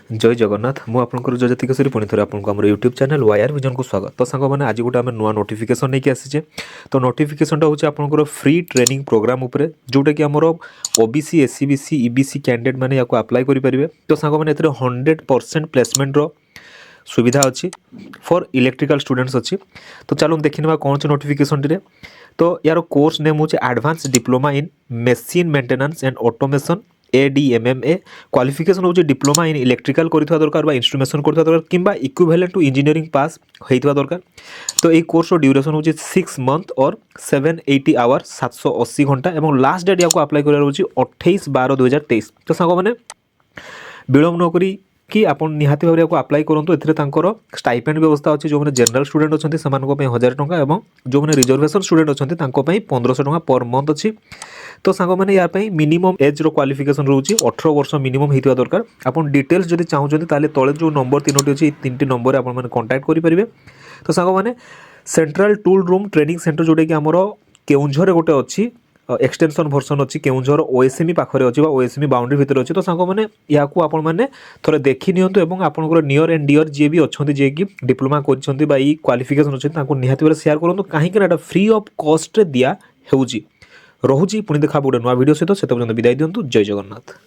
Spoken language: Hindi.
जय जगन्नाथ मु आपनकर जजती केसरी पुणी थे आपको आम यूट्यूब चैनल वायर विजन को स्वागत। तो सांग मैंने आज गोटे आम नुआ नोटिफिकेशन नहीं आसीचे। तो नोटिफिकेशन हूँ आपंकर फ्री ट्रेनिंग प्रोग्राम उपरे जोटा कि आमर ओबीसी एससीबीसी ईबीसी कैंडिडेट मैंने या अप्लाई करेंगे। तो सांग मैंने 100% प्लेसमेंट सुविधा अच्छी फॉर इलेक्ट्रिकल स्टूडेंट्स अच्छी। तो चलो देखने कौन से नोटिफिकेशन टी। तो यार कोर्स नेम हूँ advance diploma in machine maintenance and automation ADMMA। Qualification हूँ डिप्लोमा इन इलेक्ट्रिकल करथिबा दरकार बा इंस्ट्रुमेंटेशन करथिबा दरकार किंबा इक्विवेलेंट टू इंजीनियरिंग पास होइथिबा दरकार। तो ये कोर्स ड्यूरेशन हूँ 6 मंथ और 780 आवर 780 घंटा और लास्ट डेट या अप्लाई कर 28/12/2023। तो सांग मैंने विलम्ब नकरी कि आप निहाती भाव में अप्लाई करूँ। एथर स्टाइपेंड व्यवस्था अच्छी। जो मैंने जनरल स्टूडेंट अच्छा से 1000 टंका और जो मैंने रिजर्वेशन स्टूडेंट अच्छा 1500 टंका पर मंथ अच्छी। तो सांग मैंने यार मिनिमम एज रो क्वालिफिकेशन रोचे 18 वर्ष मिनिमम होता दरकार। आप डिटेल्स जब चाहते तले जो नंबर 3टी अच्छी 3टी नंबर आप कांटेक्ट करेंगे। तो सांग मैंने central tool room training centre जोटा कि आमर केउंझर गोटे अच्छी एक्सटेंशन भर्सन अच्छी केउंझर ओएसएमई पाखे अच्छी ओएसएमई बाउंड्री भितर अच्छी। तो सांग मैंने या आपने थोड़े देखी नियंतु एवं आपंकर नियर एंड डियर जी भी अच्छा जी कि डिप्लोमा कर क्वालिफिकेशन अच्छे निहाती भाव शेयर करूँ कहीं फ्री ऑफ कॉस्ट दिया रोचे। पुणी देखा गोटे नुआ वीडियो सहित से विदाय दिंतु। जय जगन्नाथ।